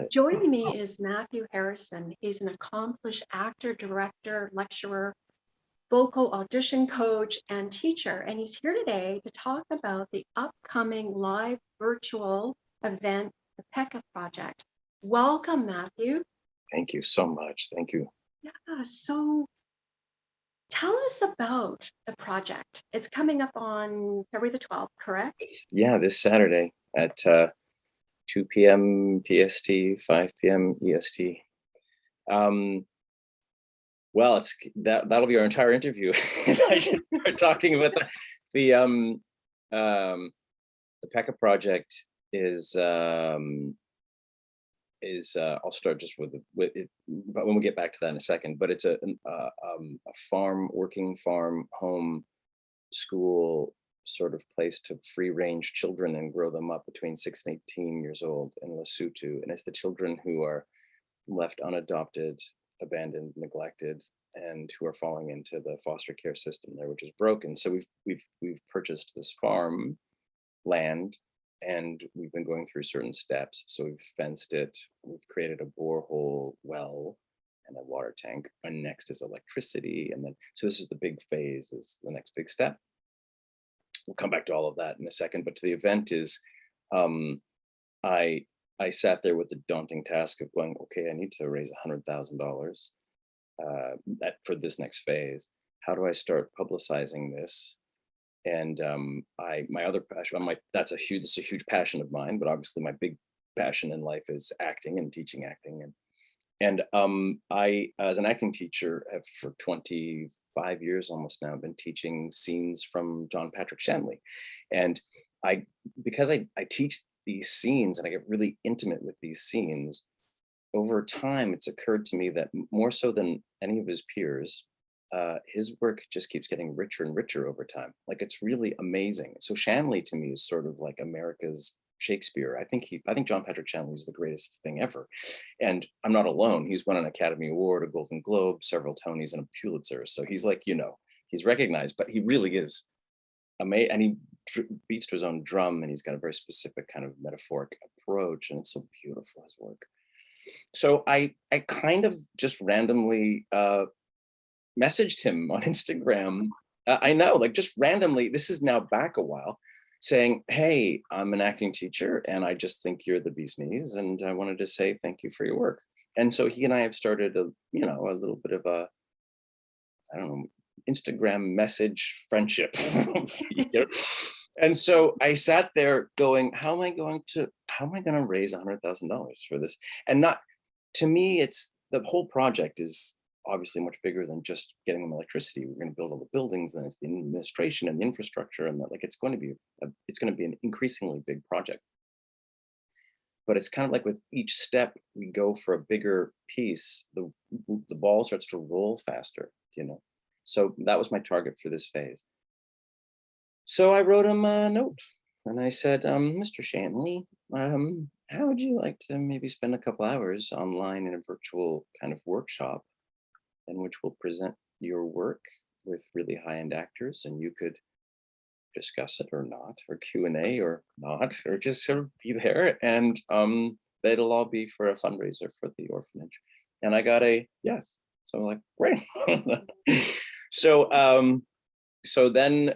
Joining me is Matthew Harrison. He's an accomplished actor, director, lecturer, vocal audition coach, and teacher. And he's here today to talk about the upcoming live virtual event, the Peka Project. Welcome, Matthew. Thank you so much. Thank you. Yeah, so tell us about the project. It's coming up on February the 12th, correct? Yeah, this Saturday at 2 p.m. PST, 5 p.m. EST. Well, that'll be our entire interview. I can start talking about the Peka Project is I'll start just with it, but when we get back to that in a second. But it's a working farm, home, school sort of place to free range children and grow them up between 6 and 18 years old in Lesotho. And it's the children who are left unadopted, abandoned, neglected, and who are falling into the foster care system there, which is broken. So we've purchased this farm land, and we've been going through certain steps. So we've fenced it, we've created a borehole well and a water tank, and next is electricity. And then, so this is the big phase, is the next big step. We'll come back to all of that in a second, but to the event is, I sat there with the daunting task of going, okay, I need to raise $100,000 that for this next phase. How do I start publicizing this? And my other passion, that's a huge passion of mine, but obviously my big passion in life is acting and teaching acting. And I, as an acting teacher, have for 25 years almost now been teaching scenes from John Patrick Shanley. And because I teach these scenes and I get really intimate with these scenes, over time, it's occurred to me that more so than any of his peers, his work just keeps getting richer and richer over time. Like, it's really amazing. So Shanley to me is sort of like America's Shakespeare. I think John Patrick Shanley is the greatest thing ever. And I'm not alone. He's won an Academy Award, a Golden Globe, several Tonys, and a Pulitzer. So he's like, he's recognized, but he really is amazing. And he beats to his own drum, and he's got a very specific kind of metaphoric approach. And it's so beautiful, his work. So I kind of just randomly messaged him on Instagram. I know, like, just randomly, this is now back a while, saying, hey, I'm an acting teacher and I just think you're the bee's knees, and I wanted to say thank you for your work. And so he and I have started a little bit of a, I don't know, Instagram message friendship. And so I sat there going, how am I going to raise $100,000 for this? And not, to me, it's, the whole project is obviously much bigger than just getting them electricity. We're going to build all the buildings, and it's the administration and the infrastructure, and that, like, it's going to be an increasingly big project. But it's kind of like with each step we go for a bigger piece, the ball starts to roll faster, So that was my target for this phase. So I wrote him a note and I said, Mr. Shanley, how would you like to maybe spend a couple hours online in a virtual kind of workshop in which we'll present your work with really high-end actors, and you could discuss it or not, or Q&A or not, or just sort of be there, and it'll all be for a fundraiser for the orphanage. And I got a yes. So I'm like, great. So then,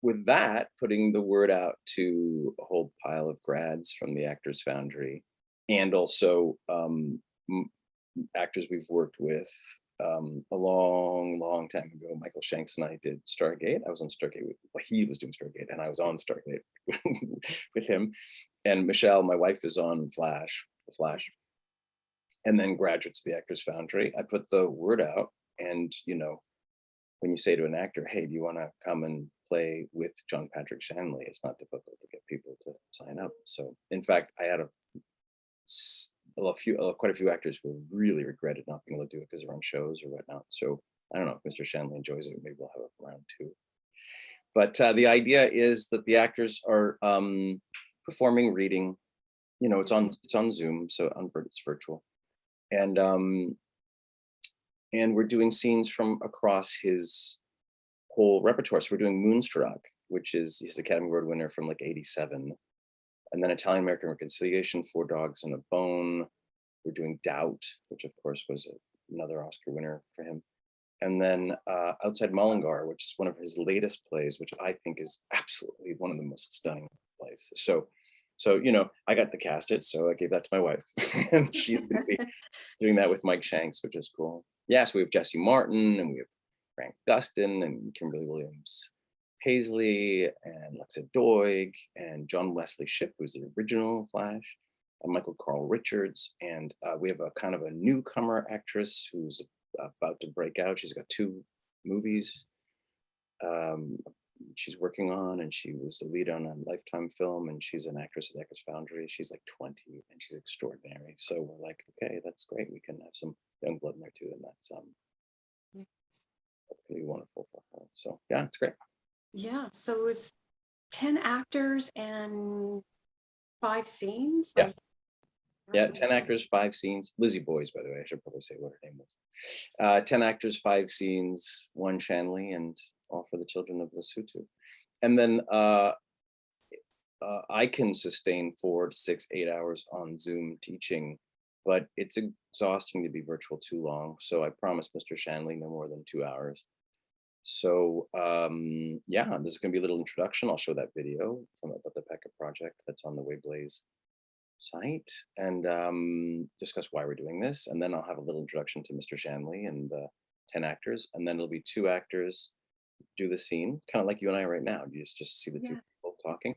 with that, putting the word out to a whole pile of grads from the Actors Foundry, and also actors we've worked with a long time ago. Michael Shanks and I did Stargate. I was on Stargate he was doing Stargate, and I was on Stargate with him. And Michelle, my wife, is on The Flash. And then graduates of the Actors Foundry. I put the word out, and when you say to an actor, hey, do you want to come and play with John Patrick Shanley? It's not difficult to get people to sign up. So in fact, I had quite a few actors who really regretted not being able to do it because they're on shows or whatnot. So I don't know if Mr. Shanley enjoys it. Maybe we'll have a round two. But the idea is that the actors are performing, reading. It's on Zoom, so it's virtual, and we're doing scenes from across his whole repertoire. So we're doing Moonstruck, which is, he's Academy Award winner from like '87. And then Italian American Reconciliation, Four Dogs and a Bone, we're doing Doubt, which of course was another Oscar winner for him. And then Outside Mullingar, which is one of his latest plays, which I think is absolutely one of the most stunning plays. So I got to cast it, so I gave that to my wife, and she's going to be doing that with Mike Shanks, which is cool. Yeah, so we have Jesse Martin, and we have Frank Gustin, and Kimberly Williams Paisley, and Lexa Doig, and John Wesley Shipp, who's the original Flash, and Michael Carl Richards, and we have a kind of a newcomer actress who's about to break out. She's got 2 movies she's working on, and she was the lead on a Lifetime film, and she's an actress at Eckers Foundry. She's like 20, and she's extraordinary. So we're like, okay, that's great. We can have some young blood in there too, and that's gonna be wonderful for her. So yeah, it's great. Yeah, so it was 10 actors and 5 scenes. Yeah. Like, Yeah, 10 actors, 5 scenes. Lizzie Boys, by the way, I should probably say what her name was. 10 actors, 5 scenes, 1 Shanley, and all for the children of Lesotho. And then I can sustain 4 to 6, 8 hours on Zoom teaching, but it's exhausting to be virtual too long. So I promised Mr. Shanley no more than 2 hours. So yeah, this is going to be a little introduction. I'll show that video about the Peka Project that's on the Wayblaze site, and discuss why we're doing this. And then I'll have a little introduction to Mr. Shanley and the 10 actors. And then it'll be 2 actors do the scene, kind of like you and I right now. You just see the 2 people talking.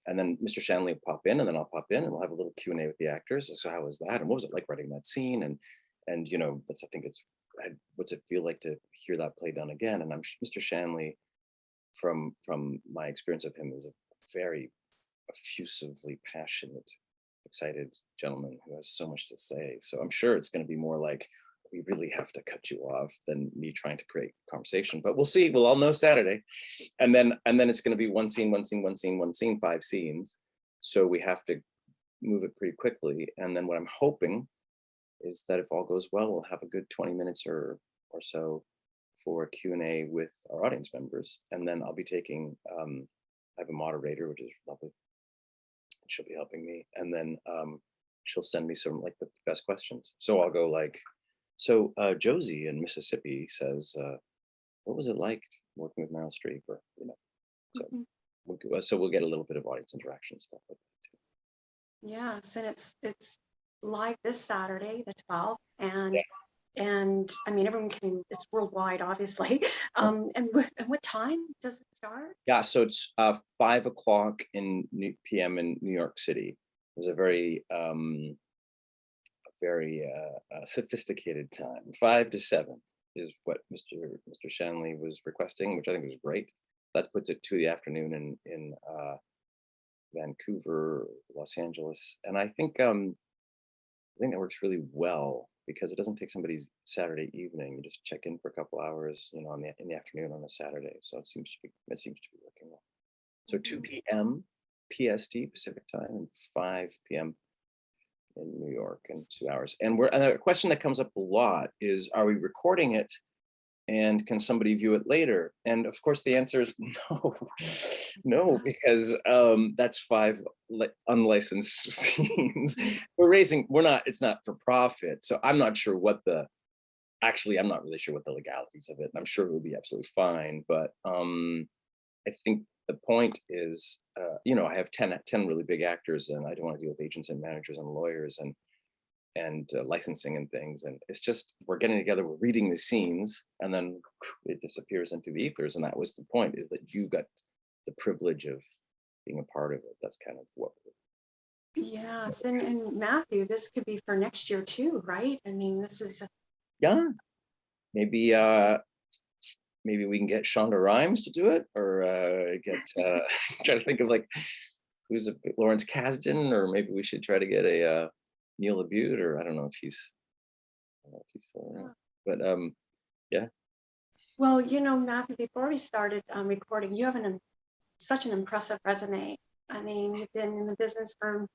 And then Mr. Shanley will pop in, and then I'll pop in, and we'll have a little Q&A with the actors. So how was that? And what was it like writing that scene? And that's, I think it's, what's it feel like to hear that play done again? And Mr. Shanley, from my experience of him, is a very effusively passionate, excited gentleman who has so much to say. So I'm sure it's going to be more like, we really have to cut you off than me trying to create conversation. But we'll see. We'll all know Saturday. And then it's going to be 1 scene, 1 scene, 1 scene, 1 scene, 5 scenes. So we have to move it pretty quickly. And then what I'm hoping is that if all goes well, we'll have a good 20 minutes or so for a Q&A with our audience members. And then I'll be taking, I have a moderator, which is lovely. She'll be helping me. And then she'll send me some like the best questions. So I'll go like, so Josie in Mississippi says, what was it like working with Meryl Streep? Or, so we'll get a little bit of audience interaction stuff like that too. Yes, and it's live this Saturday, the 12th, and I mean everyone can. It's worldwide, obviously. And what time does it start? Yeah, so it's 5 o'clock p.m. in New York City. There's a very sophisticated time. 5 to 7 is what Mr. Shanley was requesting, which I think was great. That puts it 2 the afternoon in Vancouver, Los Angeles, and I think that works really well because it doesn't take somebody's Saturday evening. You just check in for a couple hours, in the afternoon on a Saturday. So it seems to be working well. So 2 p.m. PST Pacific time and 5 p.m. in New York in 2 hours. And a question that comes up a lot is, are we recording it? And can somebody view it later? And of course, the answer is no, because that's 5 unlicensed scenes. It's not for profit. So I'm not sure I'm not really sure what the legalities of it. And I'm sure it will be absolutely fine. But I think the point is, I have 10 really big actors, and I don't want to deal with agents and managers and lawyers and licensing and things. And it's just, we're getting together, we're reading the scenes, and then it disappears into the ethers. And that was the point, is that you got the privilege of being a part of it. That's kind of what. Yes, and Matthew, this could be for next year too, right? I mean, this is. Yeah, maybe we can get Shonda Rhimes to do it, or try to think of like who's Lawrence Kasdan, or maybe we should try to get a Neil Labute, or I don't know if he's still around. But yeah. Well, Matthew, before we started recording, you have such an impressive resume. I mean, you've been in the business for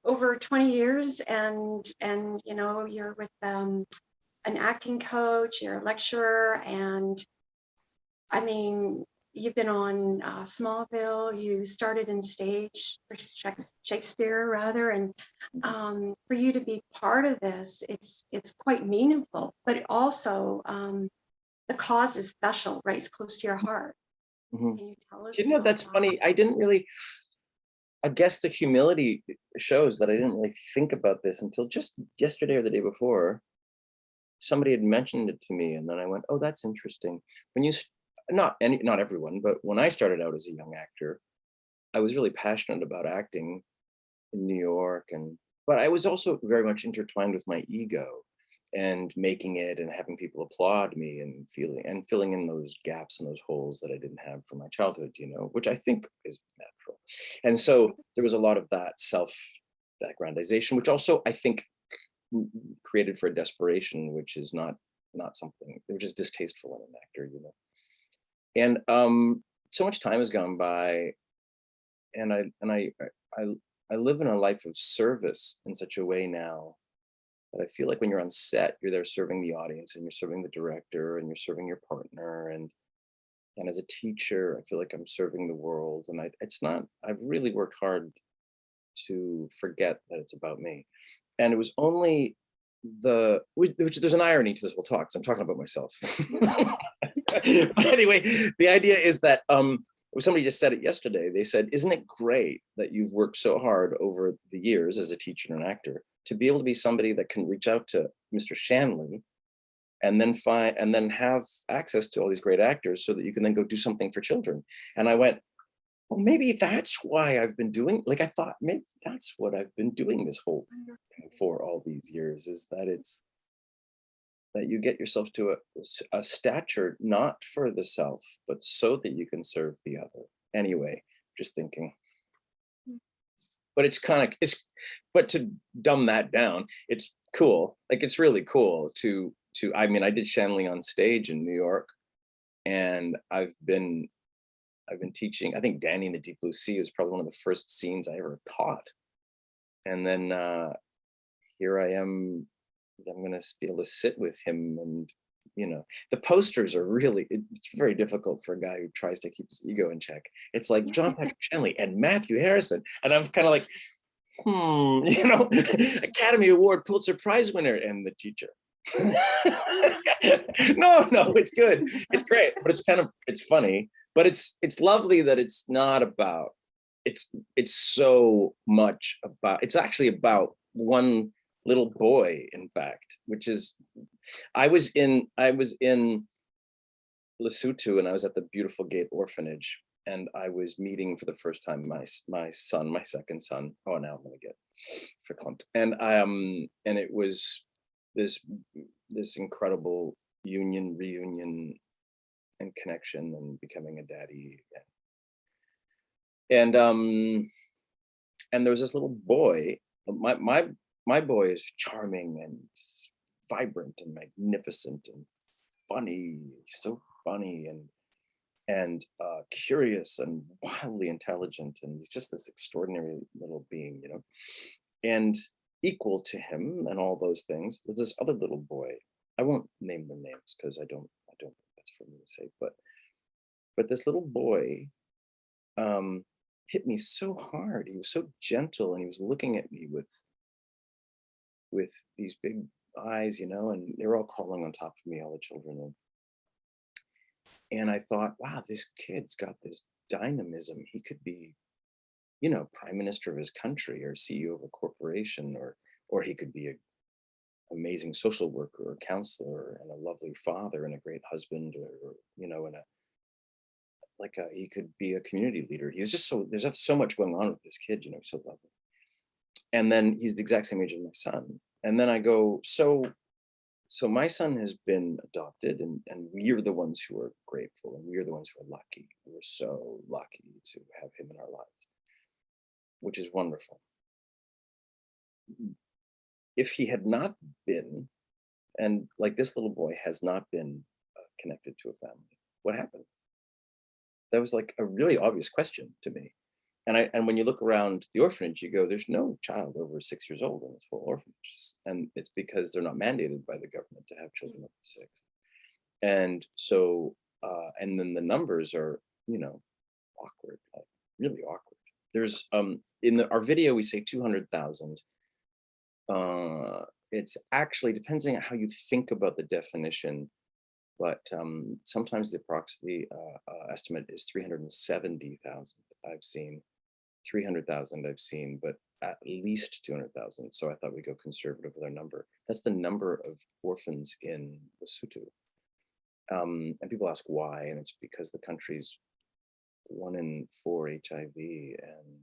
over 20 years, and you're with an acting coach, you're a lecturer, and I mean, you've been on Smallville. You started in stage for Shakespeare, rather, and for you to be part of this, it's quite meaningful. But it also, the cause is special, right? It's close to your heart. Mhm. Can you tell us You know, about that's that? funny. I didn't really, I guess the humility shows that I didn't really think about this until just yesterday or the day before. Somebody had mentioned it to me, and then I went, "Oh, that's interesting." When not everyone, but when I started out as a young actor, I was really passionate about acting in New York, and but I was also very much intertwined with my ego and making it and having people applaud me and feeling and filling in those gaps and those holes that I didn't have from my childhood, which I think is natural. And so there was a lot of that self aggrandization, which also I think created for a desperation, which is not something which is distasteful in an actor. And so much time has gone by, and I I live in a life of service in such a way now that I feel like when you're on set, you're there serving the audience and you're serving the director and you're serving your partner, and as a teacher, I feel like I'm serving the world. And it's not. I've really worked hard to forget that it's about me. And it was only which there's an irony to this whole talk. So I'm talking about myself. But anyway, the idea is that somebody just said it yesterday. They said, "Isn't it great that you've worked so hard over the years as a teacher and an actor to be able to be somebody that can reach out to Mr. Shanley and then have access to all these great actors so that you can then go do something for children?" And I went, well, maybe that's why I've been doing, like, I thought maybe that's what I've been doing this whole thing for all these years, is that it's that you get yourself to a stature not for the self, but so that you can serve the other. Anyway, just thinking. But it's kind of but to dumb that down, it's cool. Like, it's really cool I mean, I did Shanley on stage in New York, and I've been teaching. I think Danny in the Deep Blue Sea was probably one of the first scenes I ever taught. And then here I am. I'm going to be able to sit with him, and the posters are really. It's very difficult for a guy who tries to keep his ego in check. It's like John Patrick Shanley and Matthew Harrison, and I'm kind of like, Academy Award Pulitzer Prize winner and the teacher. No, it's good. It's great, but it's funny. But it's lovely that it's not about. It's so much about. It's actually about one little boy, in fact, which is. I was in Lesotho, and I was at the Beautiful Gate Orphanage, and I was meeting for the first time my son, my second son. Oh, now I'm gonna get verklempt. And it was this this incredible reunion, and connection, and becoming a daddy. And there was this little boy. My boy is charming and vibrant and magnificent and funny. He's so funny and curious and wildly intelligent, and he's just this extraordinary little being. And equal to him and all those things was this other little boy. I won't name their names because I don't think that's for me to say, but this little boy hit me so hard. He was so gentle, and he was looking at me with these big eyes, and they were all crawling on top of me, all the children. And I thought, wow, this kid's got this dynamism. He could be, prime minister of his country, or CEO of a corporation, or he could be a amazing social worker or counselor, and a lovely father and a great husband, or and he could be a community leader. He's just there's just so much going on with this kid, so lovely. And then he's the exact same age as my son. And then I go, so my son has been adopted, and we're the ones who are grateful, and we're the ones who are lucky. We're so lucky to have him in our lives, which is wonderful. If he had not been, and like this little boy has not been connected to a family, what happens? That was like a really obvious question to me. And when you look around the orphanage, you go, there's no child over 6 years old in this whole orphanage. And it's because they're not mandated by the government to have children over 6. And so, and then the numbers are you know, awkward, like really awkward. There's our video we say 200,000. It's actually depending on how you think about the definition, but sometimes the estimate is 370,000. I've seen 300,000. I've seen, but at least 200,000. So I thought we'd go conservative with our number. That's the number of orphans in Lesotho. And people ask why, and it's because the country's 1 in 4 HIV, and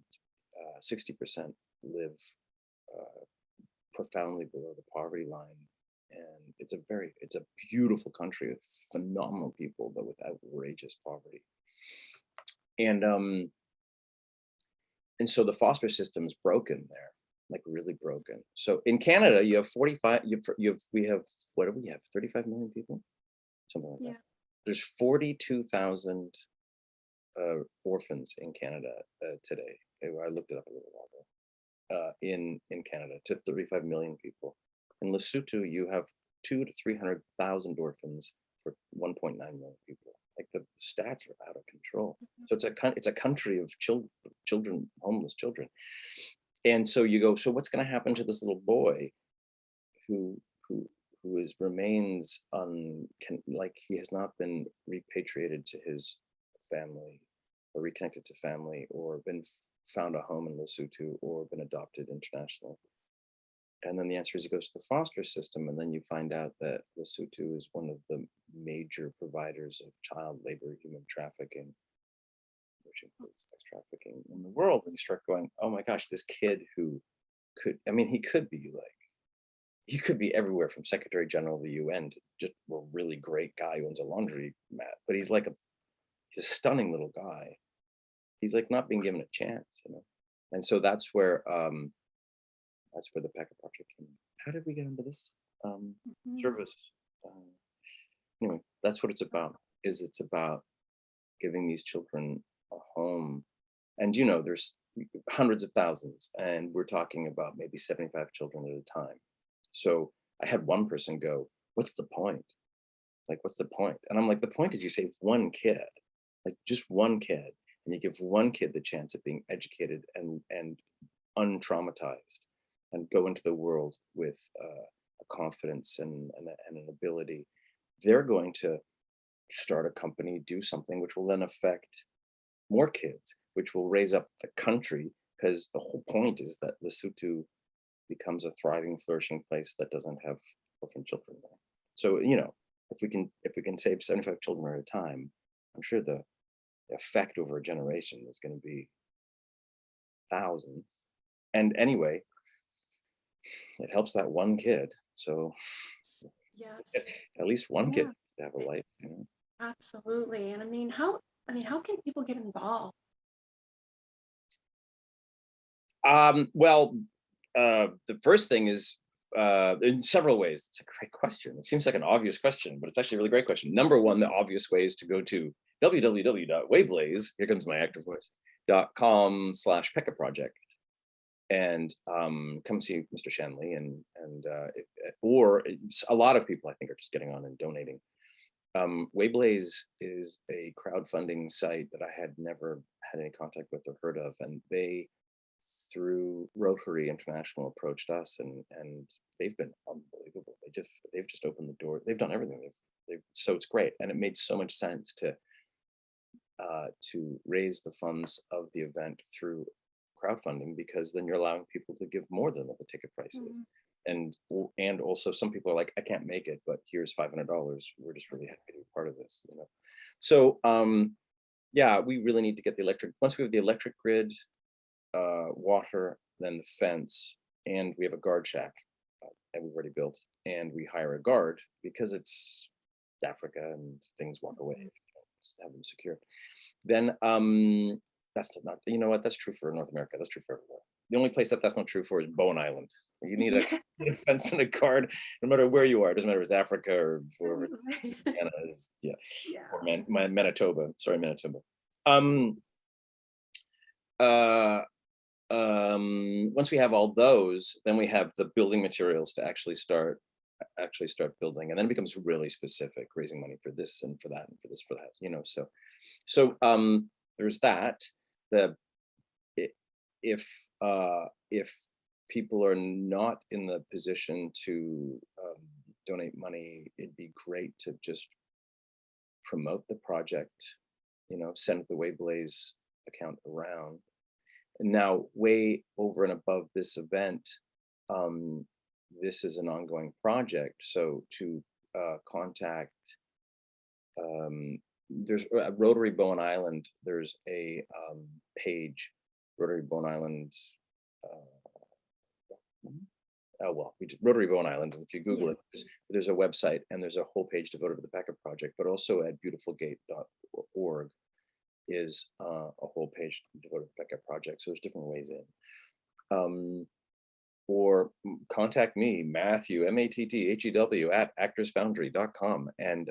60% live profoundly below the poverty line. And it's a beautiful country with phenomenal people, but with outrageous poverty. And so the foster system is broken there, like really broken. So in Canada, you have 45. We have, what do we have? 35 million people, something like Yeah. that. There's 42,000 orphans in Canada today. I looked it up a little while ago. In Canada, to 35 million people. In Lesotho, you have 200,000 to 300,000 orphans for 1.9 million people. Like the stats are out of control. So it's a country of children, homeless children. And so you go, so what's going to happen to this little boy who remains like he has not been repatriated to his family or reconnected to family or been found a home in Lesotho or been adopted internationally? And then the answer is he goes to the foster system, and then you find out that Lesotho is one of the major providers of child labor, human trafficking, which includes sex trafficking in the world. And you start going, oh my gosh, this kid who he could be everywhere from Secretary General of the UN to just a really great guy who owns a laundry mat, but he's a stunning little guy. He's like not being given a chance, you know? And so that's where the Peka Project came in. How did we get into this service? Anyway, that's what it's about. It's about giving these children a home, and there's hundreds of thousands, and we're talking about maybe 75 children at a time. So I had one person go, "What's the point? Like, what's the point?" And I'm like, "The point is you save one kid, like just one kid, and you give one kid the chance of being educated and untraumatized, and go into the world with a confidence and an ability. They're going to start a company, do something which will then affect more kids, which will raise up the country, because the whole point is that Lesotho becomes a thriving, flourishing place that doesn't have orphan children there. So, if we can save 75 children at a time, I'm sure the effect over a generation is going to be thousands. And anyway, it helps that one kid. So Yes. at least one kid Yeah, to have a life. absolutely. And how can people get involved? Well, the first thing is in several ways. It's a great question. It seems like an obvious question, but it's actually a really great question. Number one, the obvious way is to go to www.wayblaze, here comes my actor voice, .com/Peka Project, and come see Mr. Shanley, or a lot of people I think are just getting on and donating. Wayblaze is a crowdfunding site that I had never had any contact with or heard of, and they, through Rotary International, approached us, and they've been unbelievable. They've just opened the door. They've done everything. So it's great, and it made so much sense to raise the funds of the event through crowdfunding, because then you're allowing people to give more than what the ticket price is. And also some people are like, I can't make it, but here's $500. We're just really happy to be part of this, So yeah, we really need to get once we have the electric grid, water, then the fence, and we have a guard shack that we've already built, and we hire a guard because it's Africa and things walk away. Just have them secure. Then that's not, that's true for North America. That's true for everywhere. The only place that's not true for is Bowen Island. You need a fence and a guard, no matter where you are. It doesn't matter if it's Africa or wherever Canada is. Yeah. Or Manitoba. Sorry, Manitoba. Once we have all those, then we have the building materials to actually start building, and then it becomes really specific, raising money for this and for that and for this, for that. So So there's that. The i- if people are not in the position to donate money, it'd be great to just promote the project, send the Wayblaze account around. And now, way over and above this event, um, this is an ongoing project. So to contact, there's Rotary Bowen Island. There's a page, Rotary Bowen Island's. Oh well, Rotary Bowen Island, and if you Google Yeah. it, there's a website and there's a whole page devoted to the Peka Project, but also at beautifulgate.org is a whole page devoted to the Peka Project. So there's different ways in. Or contact me, Matthew, MATTHEW at actorsfoundry.com, and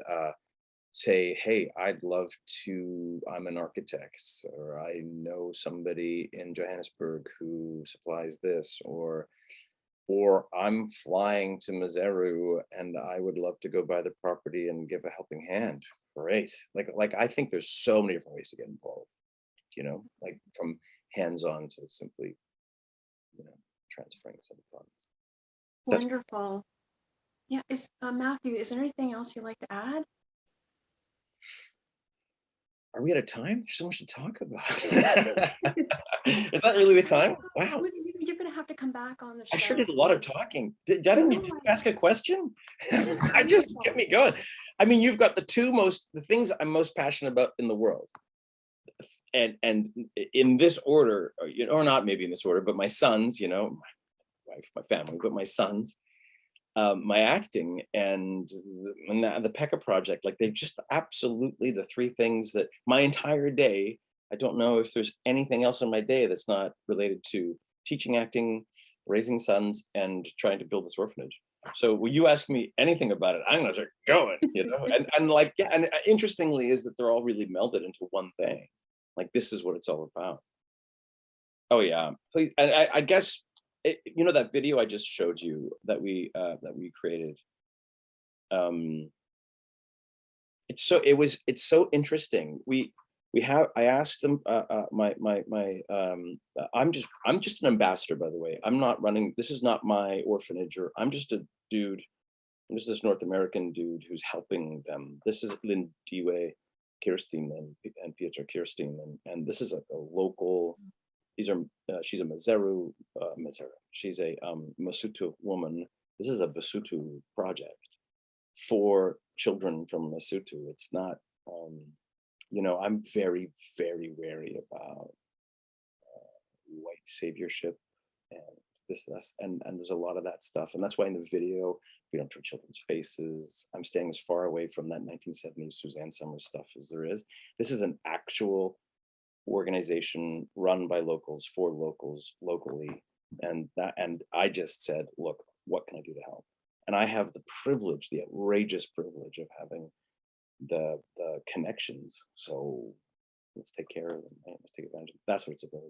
say, hey, I'd love to, I'm an architect, or I know somebody in Johannesburg who supplies this, or I'm flying to Maseru and I would love to go buy the property and give a helping hand. Great. Like I think there's so many different ways to get involved, like from hands-on to simply, transferring some funds. That's Wonderful. Yeah. Matthew, is there anything else you'd like to add? Are we out of time? There's so much to talk about. Is that really the time? Wow. You're going to have to come back on the show. I sure did a lot of talking. Did I didn't even ask a question? I just get me going. I mean, you've got the things I'm most passionate about in the world. And in this order, or not maybe in this order, but my sons, my wife, my family, but my sons, my acting, and the Peka Project, like they're just absolutely the three things that my entire day, I don't know if there's anything else in my day that's not related to teaching, acting, raising sons, and trying to build this orphanage. So will you ask me anything about it, I'm gonna start going, and like, yeah, and interestingly is that they're all really melded into one thing. Like this is what it's all about. Oh yeah, please. And I guess that video I just showed you that we created. It's so interesting. I asked them. I'm just an ambassador, by the way. I'm not running. This is not my orphanage, or I'm just a dude. I'm just this North American dude who's helping them. This is Lynn Dewey, Kirsten, and Peter Kirsten, and this is a local. These are she's a Maseru. She's a Masutu woman. This is a Basutu project for children from Lesotho. It's not, I'm very, very wary about white saviorship and and there's a lot of that stuff. And that's why in the video, we don't show children's faces. I'm staying as far away from that 1970s Suzanne Summers stuff as there is. This is an actual organization run by locals for locals locally. And I just said, look, what can I do to help? And I have the privilege, the outrageous privilege of having the connections. So let's take care of them. Right? Let's take advantage of them. That's what it's about.